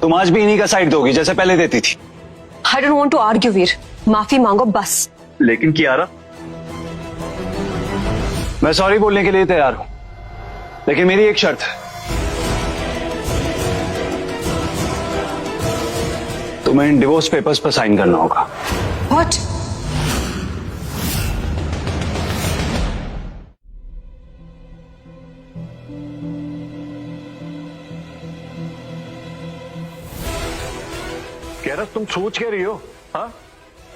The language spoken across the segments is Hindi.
तुम आज भी इन्हीं का साइड दोगी जैसे पहले देती थी। I don't want to argue Veer, माफी मांगो बस। लेकिन कियारा, मैं सॉरी बोलने के लिए तैयार हूं, लेकिन मेरी एक शर्त है। तुम्हें इन डिवोर्स पेपर्स पर साइन करना होगा। व्हाट? कियारा, तुम सोच क्या रही हो? हाँ,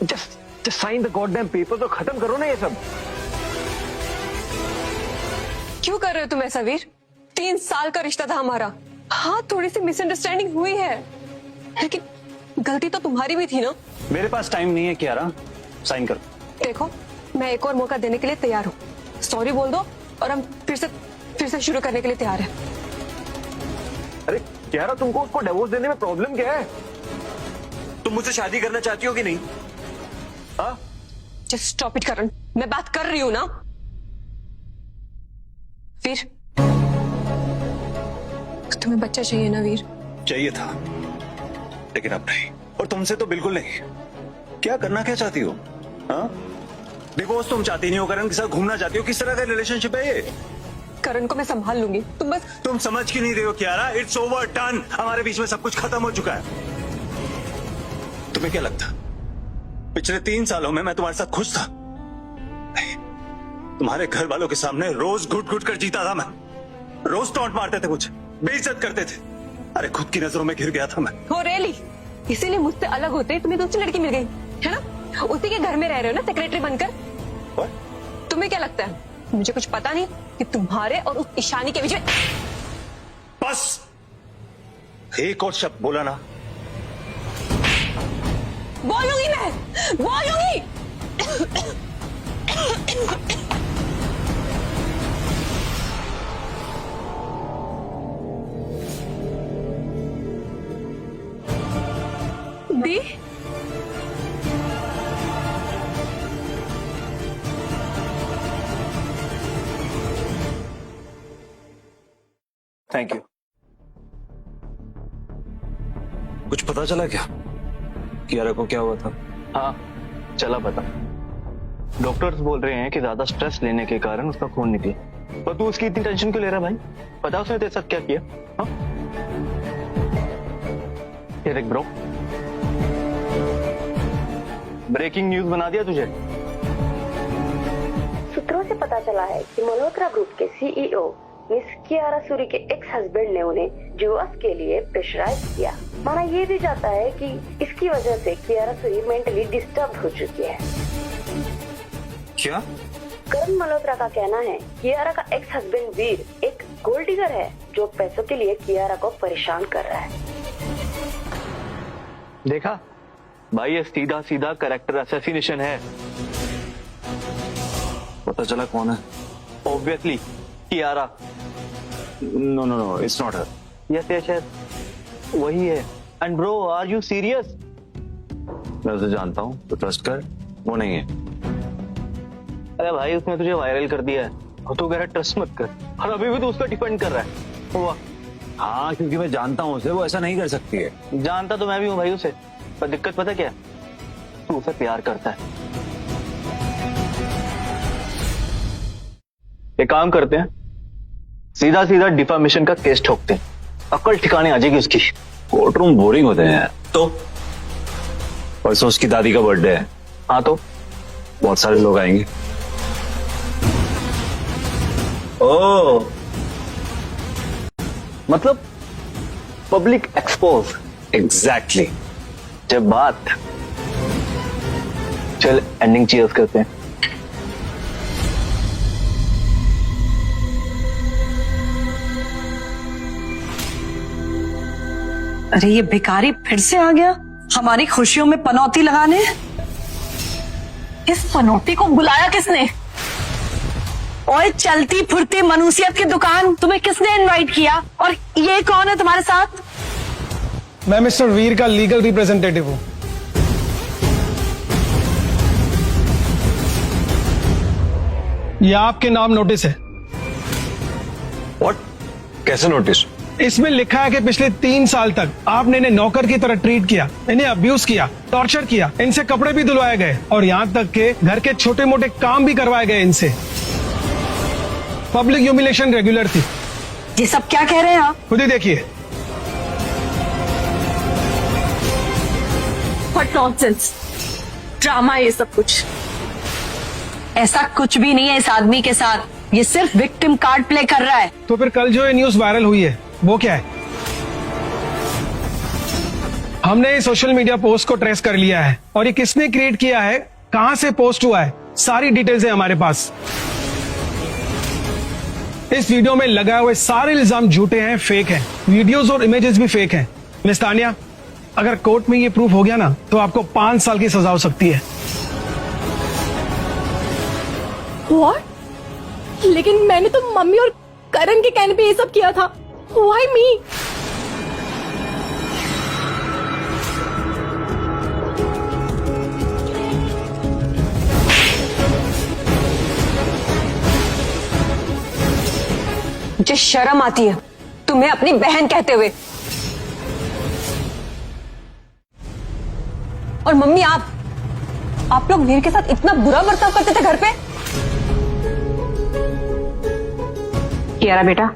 just sign the goddamn paper तो खत्म करो ना ये सब। क्यों कर रहे हो तुम ऐसा वीर? 3 साल का रिश्ता था हमारा। हाँ, थोड़ी सी मिसअंडरस्टैंडिंग हुई है, लेकिन गलती तो तुम्हारी भी थी ना। मेरे पास टाइम नहीं है कियारा, साइन करो। देखो, मैं एक और मौका देने के लिए तैयार हूँ। सॉरी बोल दो और हम फिर से शुरू करने के लिए तैयार हैं। अरे कियारा, तुमको उसको डिवोर्स देने में प्रॉब्लम क्या है? तुम मुझसे शादी करना चाहती हो कि नहीं? हाँ? जस्ट स्टॉप इट करण, मैं बात कर रही हूँ ना। वीर, तुम्हें बच्चा चाहिए ना वीर? चाहिए था, लेकिन अब नहीं, और तुमसे तो बिल्कुल नहीं। क्या करना क्या चाहती हो? हाँ, डिवोर्स तुम चाहती नहीं हो, करण के साथ घूमना चाहती हो। किस तरह का रिलेशनशिप है ये? करण को मैं संभाल लूंगी, तुम समझ क्यों नहीं रहे हो कियारा? It's over, done. हमारे बीच में सब कुछ खत्म हो चुका है। तुम्हें क्या लगता पिछले 3 सालों में मैं तुम्हारे साथ खुश था? नहीं, तुम्हारे घर वालों के सामने रोज घुट घुट कर जीता था मैं। रोज टॉन्ट मारते थे, मुझे बेइज्जत करते थे। अरे खुद की नजरों में घिर गया था मैं। हो रियली? इसीलिए मुझसे अलग होते तुम्हें दूसरी लड़की मिल गई है ना? उसी के घर में रह रहे हो ना सेक्रेटरी बनकर। What? तुम्हें क्या लगता है मुझे कुछ पता नहीं कि तुम्हारे और उस ईशानी के बीच में? बस एक और शब्द बोला ना। बोलूंगी मैं, बोलूंगी। दी, थैंक यू। कुछ पता चला क्या कियारा को क्या हुआ था? हाँ, चला पता। डॉक्टर्स बोल रहे हैं कि ज्यादा स्ट्रेस लेने के कारण उसका खून निकला। पर तू उसकी इतनी टेंशन क्यों ले रहा भाई? पता उसने तेरे साथ क्या किया? हाँ? ये देख ब्रो, ब्रेकिंग न्यूज बना दिया तुझे। सूत्रों से पता चला है कि मल्होत्रा ग्रुप के सीईओ मिस कियारा सूरी के एक्स हस्बैंड ने उन्हें डिवोर्स के लिए प्रेशराइज किया। माना ये भी जाता है कि इसकी वजह से कियारा सूरी मेंटली डिस्टर्ब हो चुकी है। क्या? करण मल्होत्रा का कहना है कियारा का एक्स हस्बैंड वीर एक गोल्ड डिगर है जो पैसों के लिए कियारा को परेशान कर रहा है। देखा भाई, ये सीधा सीधा कैरेक्टर असैसिनेशन है। पता चला कौन है? Obviously Kiara. No no no, it's not her. Yes yes yes, वही है। And bro, are you serious? मैं उसे जानता हूँ, तो ट्रस्ट कर, वो नहीं है। अरे भाई, उसने तुझे वायरल कर दिया है और तू कह रहा है ट्रस्ट मत कर, और अभी भी तू उसका डिपेंड कर रहा है। वाह। हाँ, क्योंकि मैं जानता हूँ उसे, वो ऐसा नहीं कर सकती है। जानता तो मैं भी हूँ भाई उसे, पर दिक्कत पता क्या है? तू उसे प्यार करता है। एक काम करते हैं, सीधा सीधा डिफामेशन का केस ठोकते हैं, अकल ठिकाने आ जाएगी उसकी। कोर्ट रूम बोरिंग होते हैं तो। परसों उसकी दादी का बर्थडे है। हाँ तो बहुत सारे लोग आएंगे। ओ, मतलब पब्लिक एक्सपोज। एग्जैक्टली। जब बात, चल एंडिंग चीयर्स करते हैं। अरे ये भिखारी फिर से आ गया हमारी खुशियों में पनौती लगाने। इस पनौती को बुलाया किसने? ओए चलती फुरती मनुष्यत की दुकान, तुम्हें किसने इनवाइट किया? और ये कौन है तुम्हारे साथ? मैं मिस्टर वीर का लीगल रिप्रेजेंटेटिव हूं। यह आपके नाम नोटिस है। व्हाट? कैसे नोटिस? इसमें लिखा है कि पिछले 3 साल तक आपने इन्हें नौकर की तरह ट्रीट किया, इन्हें अब्यूज किया, टॉर्चर किया, इनसे कपड़े भी धुलवाए गए और यहाँ तक के घर के छोटे मोटे काम भी करवाए गए इनसे। पब्लिक ह्यूमिलेशन रेगुलर थी। ये सब क्या कह रहे हैं आप? खुद ही देखिए। व्हाट नॉनसेंस, ड्रामा है ये सब कुछ। ऐसा कुछ भी नहीं है इस आदमी के साथ, ये सिर्फ विक्टिम कार्ड प्ले कर रहा है। तो फिर कल जो ये न्यूज वायरल हुई है वो क्या है? हमने सोशल मीडिया पोस्ट को ट्रेस कर लिया है और ये किसने क्रिएट किया है, कहां से पोस्ट हुआ है, सारी डिटेल्स है हमारे पास। इस वीडियो में लगाए हुए सारे इल्जाम झूठे हैं, फेक हैं, वीडियोस और इमेजेस भी फेक हैं। मिस तानिया, अगर कोर्ट में ये प्रूफ हो गया ना तो आपको 5 साल की सजा हो सकती है। What? लेकिन मैंने तो मम्मी और करण के कहने पे ये सब किया था। Why me? मुझे शर्म आती है तुम्हें अपनी बहन कहते हुए। और मम्मी, आप लोग वीर के साथ इतना बुरा बर्ताव करते थे घर पे? कियारा बेटा,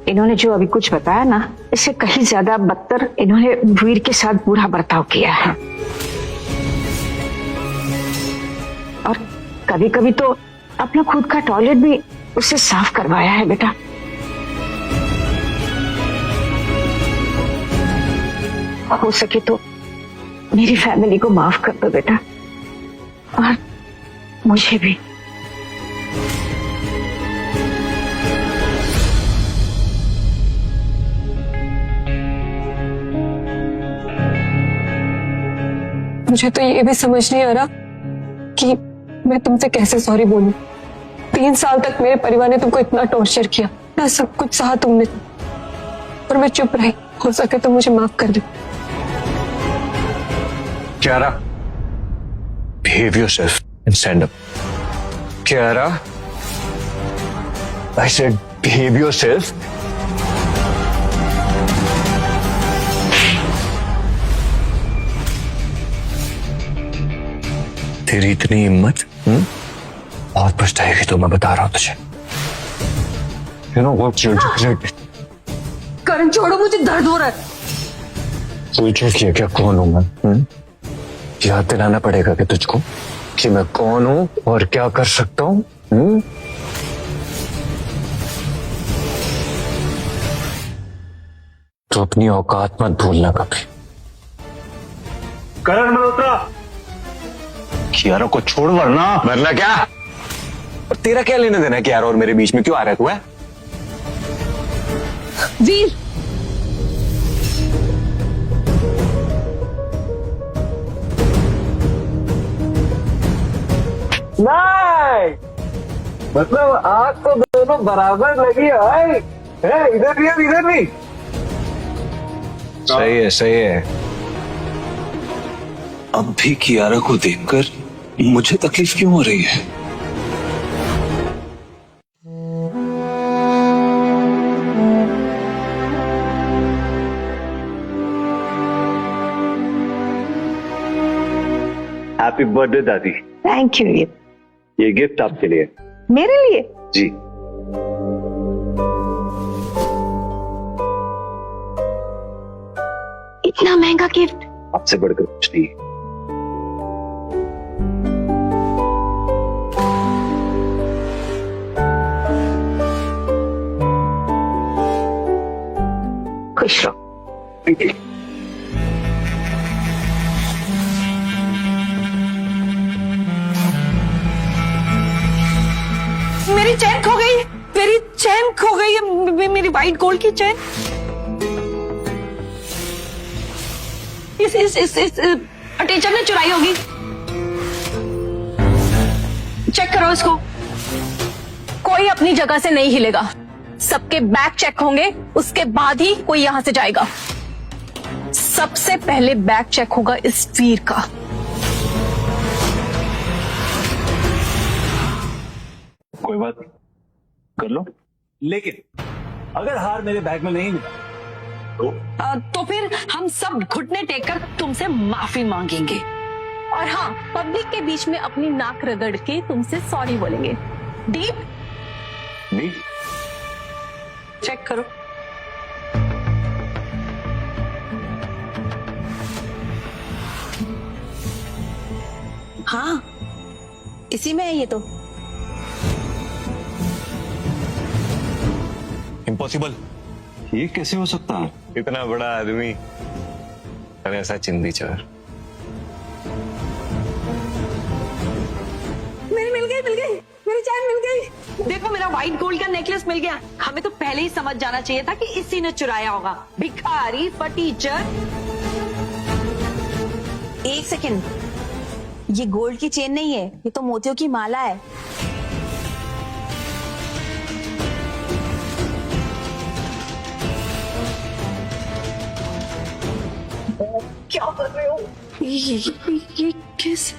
इन्होंने जो अभी कुछ बताया ना, इससे कहीं ज्यादा बदतर इन्होंने वीर के साथ बुरा बर्ताव किया है। और कभी कभी तो अपना खुद का टॉयलेट भी उससे साफ करवाया है बेटा। हो सके तो मेरी फैमिली को माफ कर दो बेटा, और मुझे भी। मुझे तो ये भी समझ नहीं आ रहा कि मैं तुमसे कैसे सॉरी बोलूं। 3 साल तक मेरे परिवार ने तुमको इतना टॉर्चर किया, ना सब कुछ सहा तुमने, और मैं चुप रही। हो सके तो मुझे माफ कर दो। Kiara, behave yourself and stand up. Kiara, I said behave yourself. तेरी इतनी हिम्मत बहुत पछताएगी, तो मैं बता रहा हूं तुझे। You know what? करण छोड़ो, मुझे दर्द हो रहा है। पूछो क्या कौन हूं मैं? याद दिलाना पड़ेगा कि तुझको कि मैं कौन हूं और क्या कर सकता हूं। तो अपनी औकात मत भूलना कभी। करण मल्होत्रा, कियारा को छोड़, वरना क्या? और तेरा क्या लेने देना है कियारा और मेरे बीच में? क्यों आ रहा है तू? है वीर, नहीं, मतलब आग तो दोनों बराबर लगी है। इधर भी इधर भी। सही है। अब भी कियारा को देखकर मुझे तकलीफ क्यों हो रही है? हैप्पी बर्थडे दादी। Thank you. ये गिफ्ट आपके लिए। मेरे लिए? जी। इतना महंगा गिफ्ट? आपसे बढ़कर कुछ नहीं। खुश रहो। Thank you. मेरी चैन खो गई, मेरी चैन खो गई, मेरी वाइट गोल्ड की चैन। इस टीचर ने चुराई होगी। चेक करो इसको। कोई अपनी जगह से नहीं हिलेगा, सबके बैग चेक होंगे, उसके बाद ही कोई यहां से जाएगा। सबसे पहले बैग चेक होगा इस वीर का। कोई बात नहीं, कर लो। लेकिन अगर हार मेरे बैग में नहीं मिला तो फिर हम सब घुटने टेक कर तुमसे माफी मांगेंगे और हाँ, पब्लिक के बीच में अपनी नाक रगड़ के तुमसे सॉरी बोलेंगे। डीप नहीं। चेक करो। हाँ, इसी में है ये तो। इम्पॉसिबल। ये कैसे हो सकता है? इतना बड़ा आदमी और ऐसा चिंदी चोर। मेरी चैन मिल गई। देखो, मेरा व्हाइट गोल्ड का नेकलेस मिल गया। हमें तो पहले ही समझ जाना चाहिए था कि इसी ने चुराया होगा। भिखारी फटीचर। एक सेकंड, ये गोल्ड की चेन नहीं है, ये तो मोतियों की माला है। क्या कर रहे हो? ये कैसे?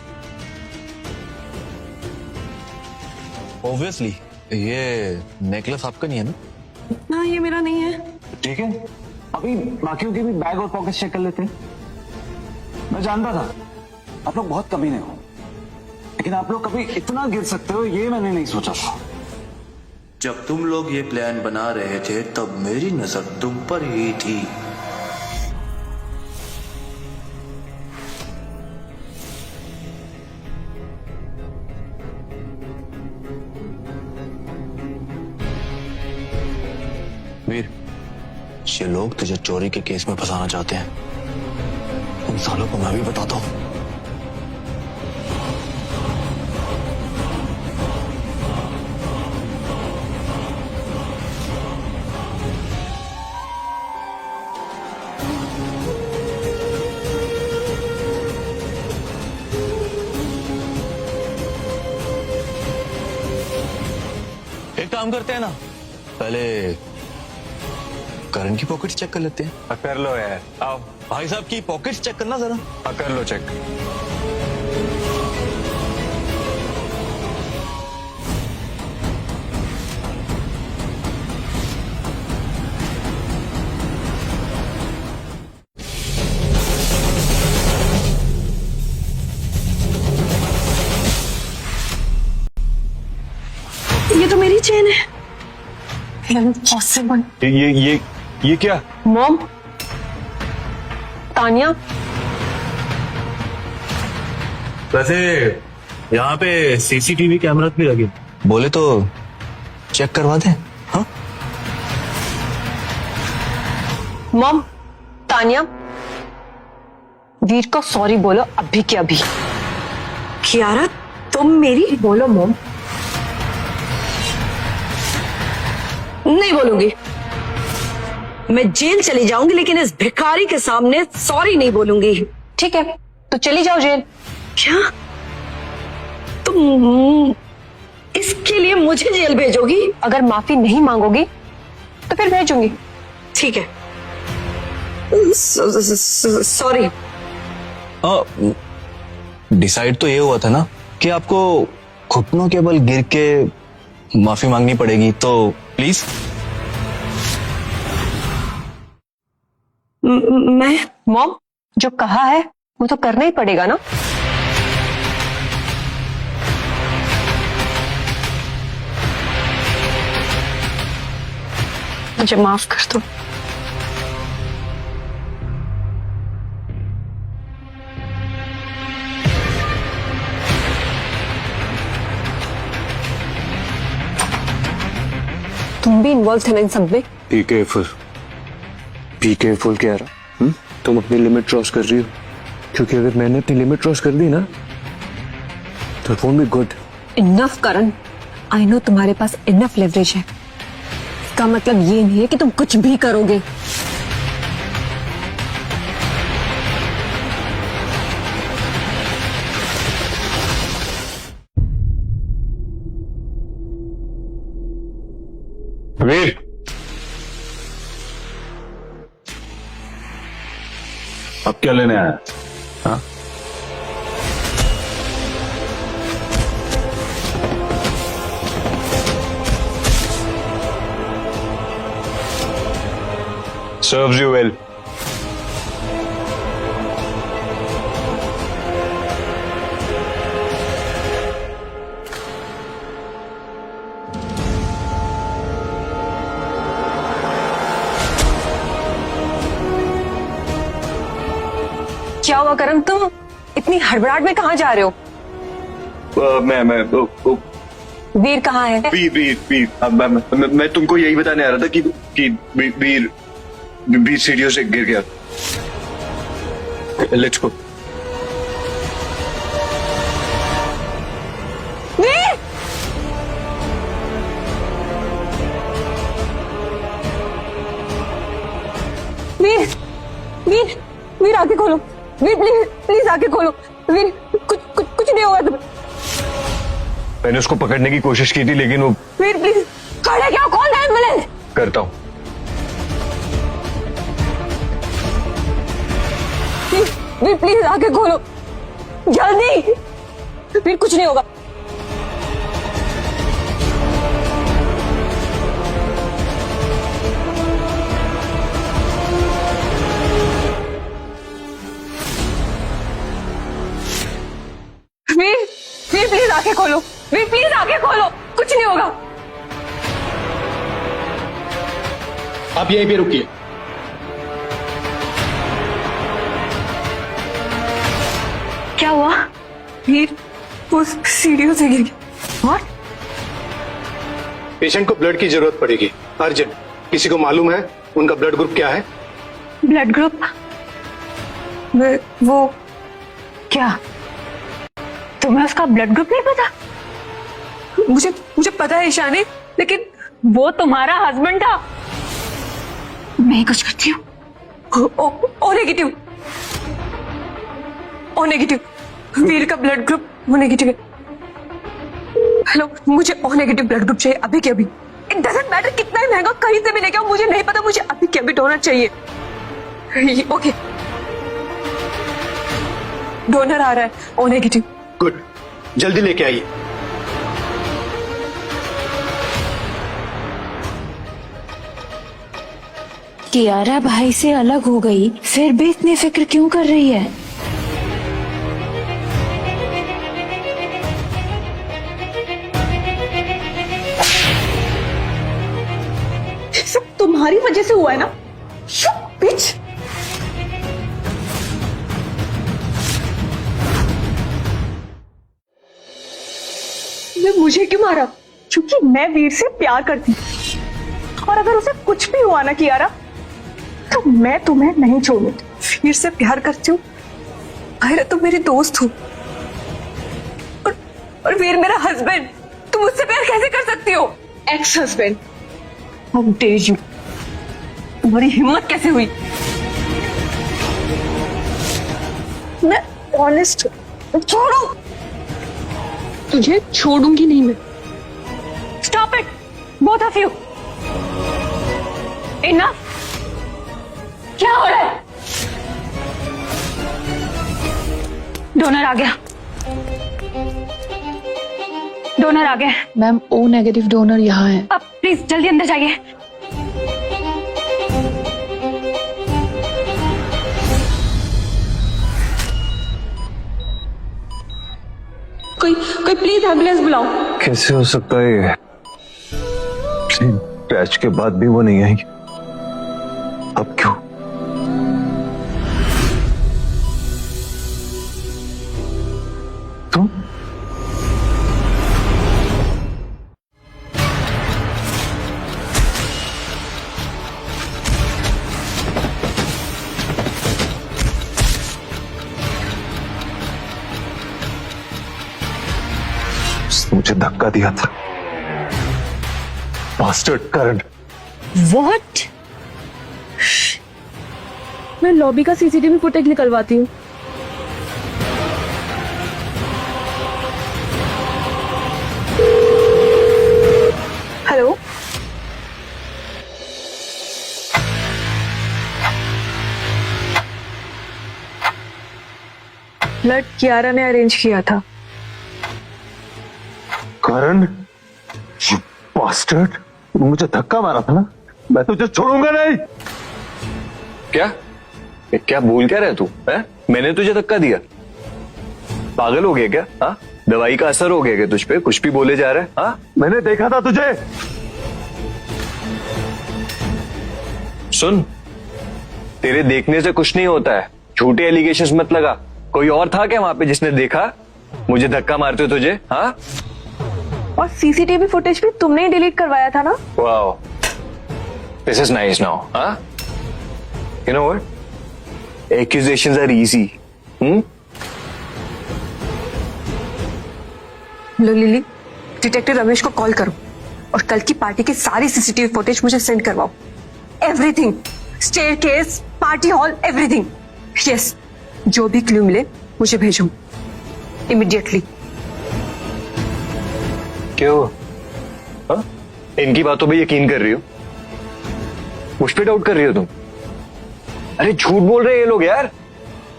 ऑब्वियसली ये नेकलेस आपका नहीं है ना? ना, ये मेरा नहीं है। ठीक है, अभी बाकियों के भी बैग और पॉकेट चेक कर लेते हैं। मैं जानता था आप लोग बहुत कमीने हो, लेकिन आप लोग कभी इतना गिर सकते हो ये मैंने नहीं सोचा था। जब तुम लोग ये प्लान बना रहे थे तब मेरी नजर तुम पर ही थी। वीर, ये लोग तुझे चोरी के केस में फंसाना चाहते हैं। उन सालों को मैं भी बताता हूं। एक काम करते हैं ना, पहले करण की पॉकेट चेक कर लेते हैं। कर लो यार, आओ। भाई साहब की पॉकेट चेक करना जरा। कर लो चेक। ये तो मेरी चेन है। इम्पॉसिबल। ये क्या? मॉम, तानिया, वैसे यहाँ पे सीसीटीवी कैमरा भी लगे। बोले तो चेक करवा दे। हाँ, मॉम, तानिया, वीर को सॉरी बोलो अभी के अभी। कियारा, तुम मेरी? बोलो मॉम। नहीं बोलूंगी। मैं जेल चली जाऊंगी, लेकिन इस भिखारी के सामने सॉरी नहीं बोलूंगी। ठीक है, तो चली जाओ जेल। क्या तुम इसके लिए मुझे जेल भेजोगी? अगर माफी नहीं मांगोगी तो फिर भेजूंगी। ठीक है, सॉरी। डिसाइड तो ये हुआ था ना कि आपको घुटनों के बल गिर के माफी मांगनी पड़ेगी, तो प्लीज। मैं मॉम, जो कहा है वो तो करना ही पड़ेगा ना। मुझे माफ कर दो। तुम भी इन्वॉल्व थे ना इन सब में। बी केयरफुल कह रहा। तुम अपनी लिमिट क्रॉस कर रही हो, क्योंकि अगर मैंने अपनी लिमिट क्रॉस कर दी ना तो it won't be good. Enough Karan, I know तुम्हारे पास इनफ लेवरेज है। इसका मतलब ये नहीं है कि तुम कुछ भी करोगे। वीर, अब क्या लेने आया? हाँ, Serves you well. क्या हुआ करम, तुम इतनी हड़बड़ाहट में कहाँ जा रहे हो? वीर कहाँ है? वीर मैं तुमको यही बताने आ रहा था कि वीर सीढ़ियों से गिर गया। Let's go. वीर! वीर! वीर! वीर आके खोलो। वीर प्लीज प्लीज आके खोलो। वीर कुछ नहीं होगा तुम्हें। मैंने उसको पकड़ने की कोशिश की थी लेकिन वो। वीर प्लीज खड़े क्या, कॉल द एम्बुलेंस। करता हूँ। वीर प्लीज आके खोलो जल्दी। वीर कुछ नहीं होगा। वीर वीर प्लीज आके खोलो। वीर प्लीज आके खोलो, कुछ नहीं होगा। आप यहीं पे रुकिए। क्या हुआ? वीर वो सीढ़ियों से गिर गया। What? पेशेंट को ब्लड की जरूरत पड़ेगी, अर्जेंट। किसी को मालूम है उनका ब्लड ग्रुप क्या है? Blood group? वो क्या तुम्हें उसका ब्लड ग्रुप नहीं पता? मुझे पता है ईशानी, लेकिन वो तुम्हारा हस्बैंड था। मैं कुछ करती हूँ। O negative. ओ नेगेटिव। वीर का ब्लड ग्रुप ओ नेगेटिव है। हेलो, मुझे ओ नेगेटिव ब्लड ग्रुप चाहिए अभी के अभी। इट डजंट मैटर कितना ही महंगा कहीं से मिलेगा, मुझे नहीं पता, मुझे अभी के अभी डोनर चाहिए। ओके, डोनर आ रहा है ओ नेगेटिव। गुड, जल्दी लेके आइए। कियारा भाई से अलग हो गई, फिर भी इतनी फिक्र क्यों कर रही है? सब तुम्हारी वजह से हुआ है ना, बिच। मुझे क्यों मारा? क्योंकि मैं वीर से प्यार करती हूँ, और अगर उसे कुछ भी हुआ ना कियारा, तो मैं तुम्हें नहीं छोड़ूंगी। वीर से प्यार करती हूँ, आयरा तुम मेरी दोस्त हो, और वीर मेरा हस्बैंड। तुम मुझसे प्यार कैसे कर सकती हो? Ex husband. How dare you! तुम्हारी हिम्मत कैसे हुई? मैं ऑनेस्ट हूँ। छोड़ो, तुझे छोड़ूंगी नहीं मैं। Stop it both of you. Enough. क्या हो रहा है? डोनर आ गया, डोनर आ गया। मैम, ओ नेगेटिव डोनर यहाँ है। अब प्लीज जल्दी अंदर जाइए। कोई प्लीज एम्बुलेंस बुलाओ। कैसे हो सकता है ये? पैच के बाद भी वो नहीं आई, अब क्यों? तुम? मुझे धक्का दिया था बास्टर्ड करण। What? मैं लॉबी का सीसीटीवी फुटेज निकलवाती हूँ। हेलो, ब्लड कियारा ने अरेंज किया था। करण, you bastard! मुझे धक्का मारा था ना, मैं तुझे छोड़ूंगा नहीं। क्या क्या बोल क्या रहा है तू है? मैंने तुझे धक्का दिया? पागल हो गया क्या? हाँ, दवाई का असर हो गया क्या तुझ पे? कुछ भी बोले जा रहा है? हाँ, मैंने देखा था तुझे। सुन, तेरे देखने से कुछ नहीं होता है, झूठे एलिगेशंस मत लगा। कोई और था क्या वहां पे जिसने देखा मुझे धक्का मारते हो तुझे? हाँ, और सीसीटीवी फुटेज भी तुमने ही डिलीट करवाया था ना? Wow, this is nice now. हाँ, you know what, accusations are easy. लो लिली, डिटेक्टिव रमेश को कॉल करो और कल की पार्टी की सारी सीसीटीवी फुटेज मुझे सेंड करवाओ। Everything, staircase, party hall, everything. Yes, जो भी क्लू मिले मुझे भेजो इमीडिएटली। क्यों? हाँ? इनकी बातों पे यकीन कर रही हो? मुझ पे डाउट कर रही हो तुम? अरे झूठ बोल रहे हैं ये लोग यार,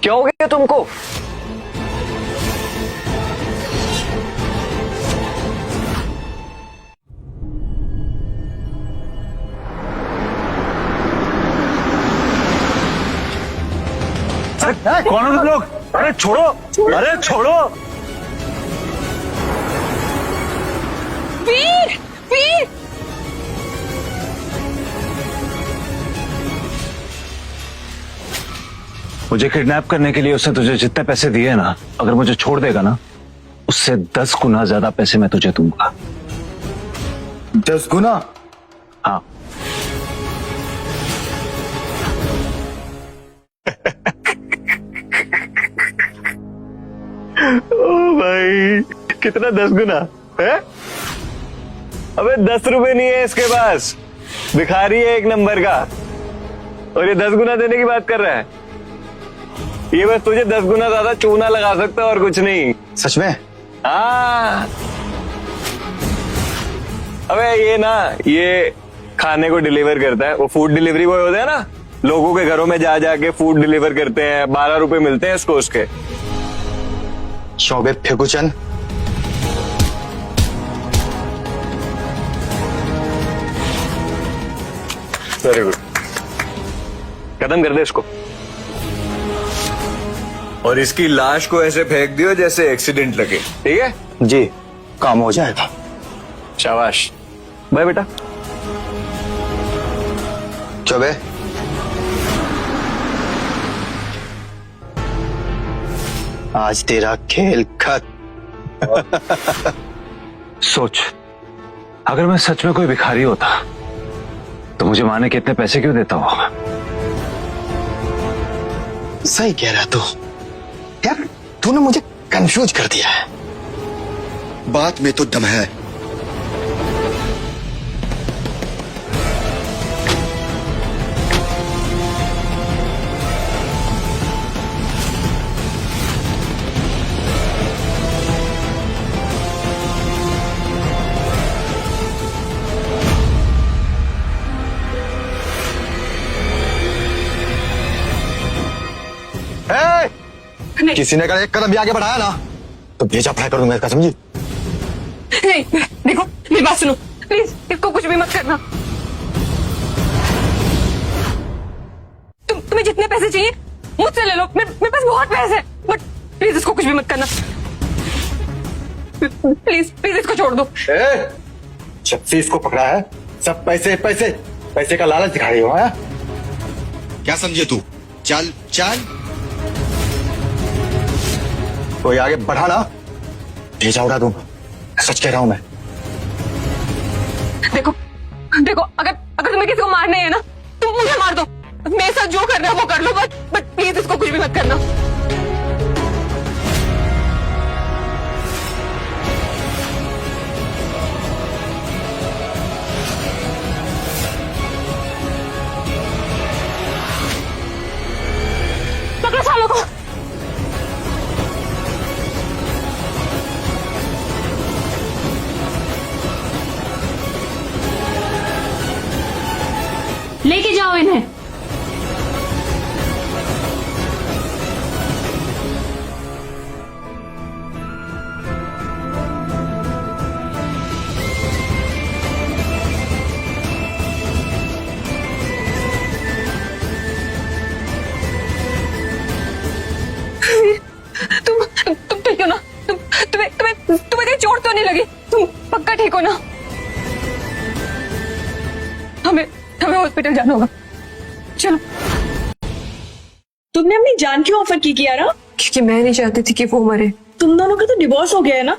क्या हो गया तुमको? कौन हो तुम लोग? अरे छोड़ो, अरे छोड़ो। वीर, वीर, मुझे किडनैप करने के लिए उसने तुझे जितने पैसे दिए ना, अगर मुझे छोड़ देगा ना, उससे 10 गुना ज्यादा पैसे मैं तुझे दूंगा। 10 गुना? हाँ। ओ भाई, कितना 10 गुना है? अबे 10 रुपए नहीं है इसके पास, भिखारी है एक नंबर का, और ये 10 गुना देने की बात कर रहा है। ये बस तुझे 10 गुना ज्यादा चूना लगा सकता है और कुछ नहीं। सच में? हाँ, अबे ये ना, ये खाने को डिलीवर करता है, वो फूड डिलीवरी बॉय होता है ना, लोगों के घरों में जा जाके फूड डिलीवर करते हैं, 12 रुपए मिलते हैं इसको उसके। शोबे फेकुचन, वेरी गुड, खत्म कर दे इसको। और इसकी लाश को ऐसे फेंक दियो जैसे एक्सीडेंट लगे, ठीक है? जी, काम हो जाएगा। शाबाश, बाय बेटा। चौबे, आज तेरा खेल खत्म। सोच, अगर मैं सच में कोई भिखारी होता तो मुझे मारने के इतने पैसे क्यों देता होगा? सही कह रहा तू यार, तूने मुझे कंफ्यूज कर दिया है। बात में तो दम है। किसी ने अगर एक कदम भी आगे बढ़ाया ना तो भेजा पढ़ाई कर दूंगा इसका, समझी? नहीं, देखो मेरी बात सुनो प्लीज, इसको कुछ भी मत करना। तुम्हें जितने पैसे चाहिए मुझसे ले लो, मेरे पास बहुत पैसे हैं, बट प्लीज इसको कुछ भी मत करना। प्लीज प्लीज इसको छोड़ दो। जब से इसको पकड़ा है सब पैसे पैसे पैसे का लालच दिखा रही हो। हाँ? क्या समझे तू? चल चल, कोई आगे बढ़ा ना भेजा उड़ा दूंगा, सच कह रहा हूं मैं। देखो देखो, अगर तुम्हें किसी को मारना है ना तुम मुझे मार दो, मेरे साथ जो करना है वो कर लो, बट प्लीज इसको कुछ भी मत करना। पकड़ो सालों को। लेके जाओ इन्हें। हॉस्पिटल जाना होगा। चलो। तुमने अपनी जान क्यों ऑफर की कियारा? क्योंकि मैं नहीं चाहती थी कि वो मरे। तुम दोनों का तो डिवोर्स हो गया है ना,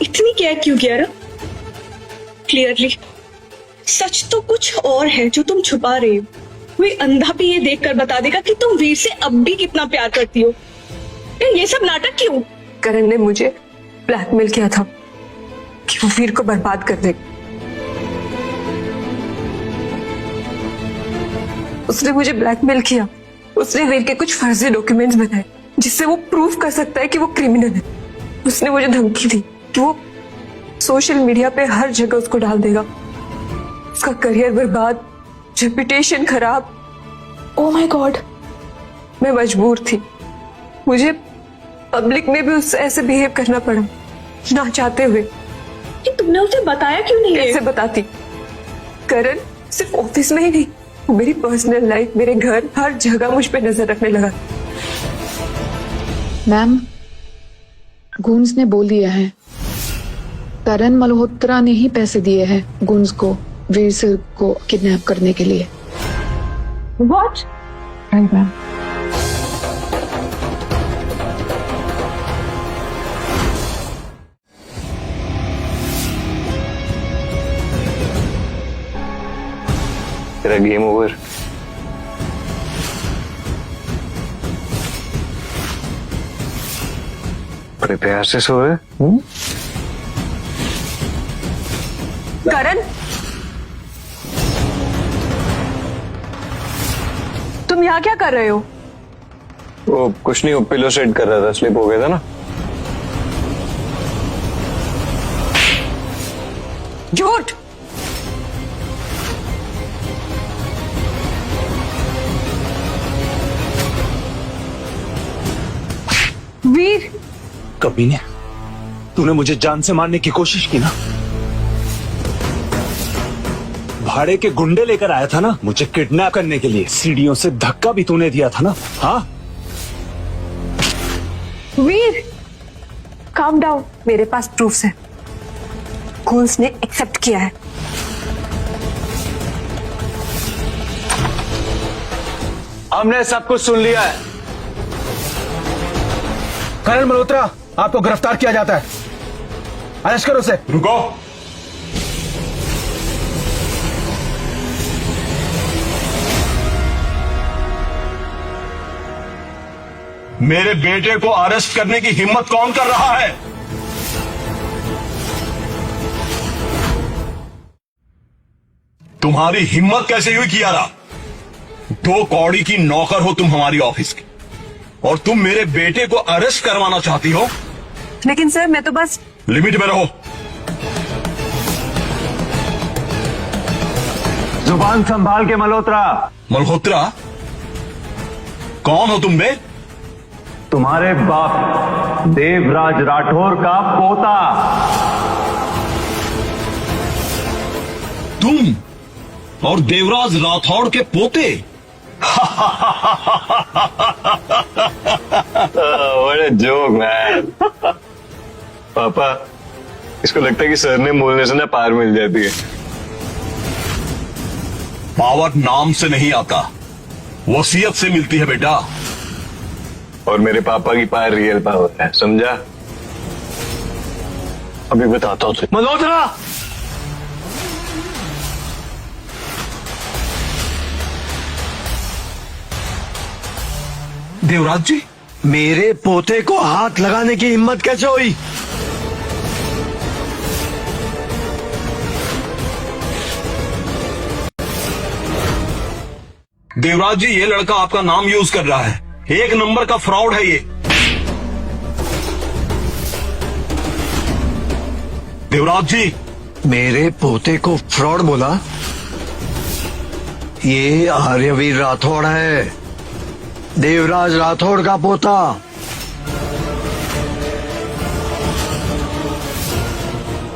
इतनी केयर क्यों कियारा? क्लियरली सच तो कुछ और है जो तुम छुपा रही हो। कोई अंधा भी ये देखकर बता देगा कि तुम वीर से अब भी कितना प्यार करती हो। ये सब नाटक क्यों? करण ने मुझे ब्लैकमेल किया था कि वो वीर को बर्बाद कर देगा। उसने मुझे ब्लैकमेल किया। उसने वीर के कुछ फर्जी डॉक्यूमेंट्स बनाए जिससे वो प्रूफ कर सकता है कि वो क्रिमिनल है। उसने मुझे धमकी दी कि वो सोशल मीडिया पे हर जगह उसको डाल देगा। उसका करियर बर्बाद, रेपुटेशन खराब। ओह माय गॉड, मैं मजबूर थी। मुझे पब्लिक में भी उससे ऐसे बिहेव करना पड़ा, ना चाहते हुए। कि तुमने उसे बताया क्यों नहीं? कैसे बताती? करण सिर्फ ऑफिस में ही नहीं, मेरी पर्सनल लाइफ, मेरे घर, हर जगह मुझ पे नजर रखने लगा। मैम, गुंज ने बोल दिया है करण मल्होत्रा ने ही पैसे दिए हैं गुंज को वीर सिंह को किडनैप करने के लिए। What? Right ma'am. तेरा गेम ओवर। बड़े प्यार से सो रहे। करण, तुम यहाँ क्या कर रहे हो? वो कुछ नहीं, वो पिलो सेट कर रहा था, स्लिप हो गया था ना। झूठ। वीर, कमीने, तूने मुझे जान से मारने की कोशिश की ना। भाड़े के गुंडे लेकर आया था ना मुझे किडनैप करने के लिए। सीढ़ियों से धक्का भी तूने दिया था ना। हाँ वीर, काम डाउन। मेरे पास प्रूफ्स है। गुंज ने एक्सेप्ट किया है। हमने सब कुछ सुन लिया है। करण मल्होत्रा, आपको गिरफ्तार किया जाता है। अरेस्ट करो उसे। रुको। मेरे बेटे को अरेस्ट करने की हिम्मत कौन कर रहा है? तुम्हारी हिम्मत कैसे हुई कियारा? 2 कौड़ी की नौकर हो तुम हमारी ऑफिस की, और तुम मेरे बेटे को अरेस्ट करवाना चाहती हो? लेकिन सर, मैं तो बस। लिमिट में रहो। जुबान संभाल के मल्होत्रा। मल्होत्रा? कौन हो तुम बे? तुम्हारे बाप देवराज राठौर का पोता। तुम और देवराज राठौड़ के पोते? बड़े जोक मैन। पापा, इसको लगता है कि सरनेम बोलने से ना पार मिल जाती है। पावर नाम से नहीं आता, वसीयत से मिलती है बेटा। और मेरे पापा की पावर रियल पावर है, समझा? अभी बताता हूँ। मल्होत्रा, देवराज जी, मेरे पोते को हाथ लगाने की हिम्मत कैसे हुई? देवराज जी, ये लड़का आपका नाम यूज कर रहा है। 1 नंबर का फ्रॉड है ये। देवराज जी, मेरे पोते को फ्रॉड बोला? ये आर्यवीर राठौड़ है, देवराज राठौड़ का पोता।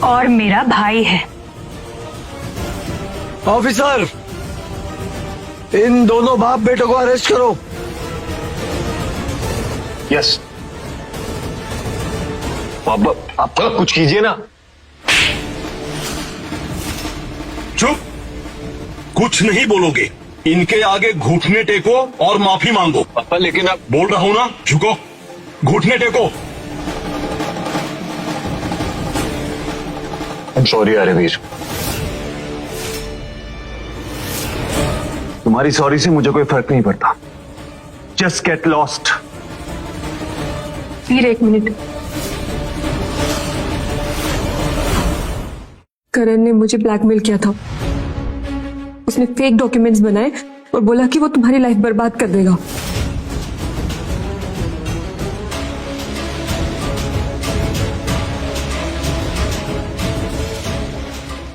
और मेरा भाई है। ऑफिसर, इन दोनों बाप बेटों को अरेस्ट करो। यस। आप कुछ कीजिए ना। चुप। कुछ नहीं बोलोगे, इनके आगे घुटने टेको और माफी मांगो। पापा लेकिन आप बोल रहा हूं ना, झुको, घुटने टेको। I'm sorry यार वीर, तुम्हारी सॉरी से मुझे कोई फर्क नहीं पड़ता। Just get lost. फिर एक मिनट, करण ने मुझे ब्लैकमेल किया था। उसने फेक डॉक्यूमेंट्स बनाए और बोला कि वो तुम्हारी लाइफ बर्बाद कर देगा।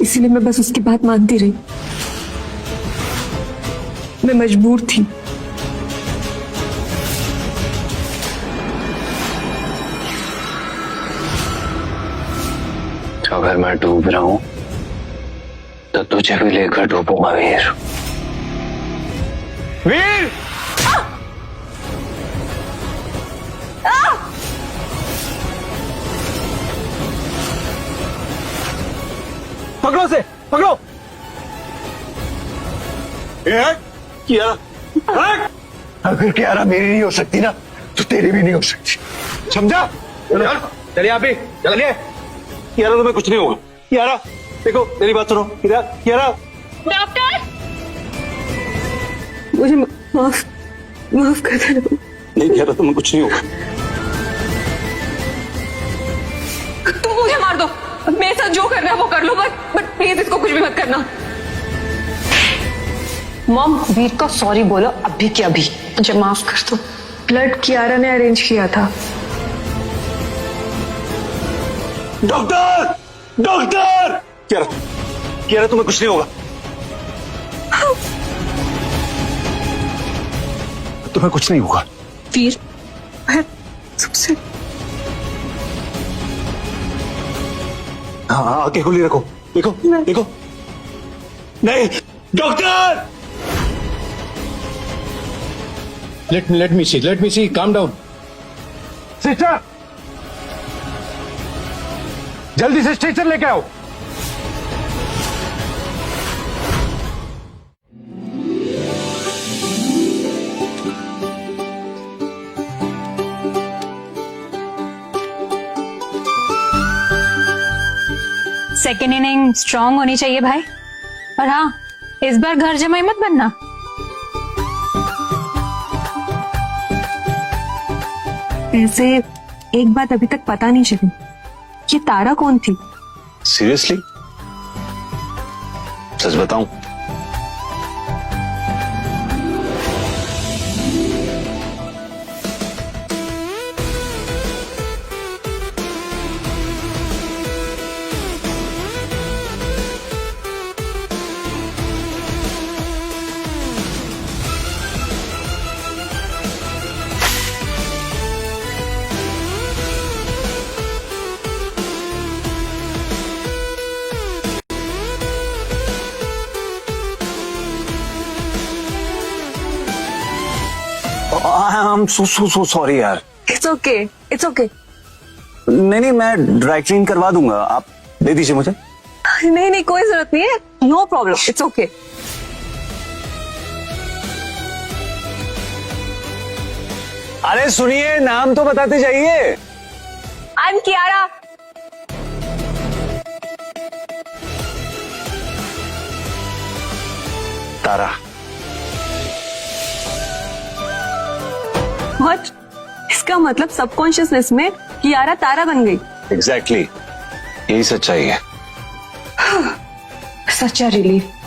इसीलिए मैं बस उसकी बात मानती रही। मैं मजबूर थी। अगर मैं डूब रहा हूं तो तुझे भी लेकर डूबूंगा वीर। वीर! पकड़ो से, पकड़ो। अगर कियारा मेरी नहीं हो सकती ना तो तेरी भी नहीं हो सकती, समझा? चलिए आप भी चलिए। कियारा तुम्हें कुछ नहीं होगा। कियारा देखो, मेरी बात सुनो। कियारा, डॉक्टर, मुझे माफ कर देना। नहीं कियारा, तुम्हें कुछ नहीं होगा। तुम मुझे मार दो, मेरे साथ जो करना है वो कर लो, बट प्लीज इसको कुछ भी मत करना। मॉम, वीर को सॉरी बोलो अभी के अभी। मुझे माफ कर दो। ब्लड कियारा ने अरेंज किया था। Doctor, doctor! कियारा, कियारा तुम्हें कुछ नहीं होगा। तुम्हें कुछ नहीं होगा। वीर, मैं सबसे हाँ, आंखें खुली रखो। देखो, देखो। नहीं, डॉक्टर! लेट मी सी, काम डाउन। सिस्टर, जल्दी से स्टेशन लेके आओ। सेकेंड इनिंग स्ट्रांग होनी चाहिए भाई। और हाँ, इस बार घर जमाई मत बनना। ऐसे एक बात अभी तक पता नहीं चली, ये तारा कौन थी? सीरियसली? सच बताऊं? आई एम सो सॉरी यार। It's okay, it's okay. नहीं, मैं ड्राई क्लीन करवा दूंगा, आप दे दीजिए मुझे। नहीं, कोई जरूरत नहीं है। No problem, it's okay. अरे सुनिए, नाम तो बताते जाइए। I am Kiara. Tara. What? इसका मतलब सबकॉन्शियसनेस में कियारा तारा बन गई। एग्जैक्टली, यही सच्चाई है। सच्चा रिलीफ।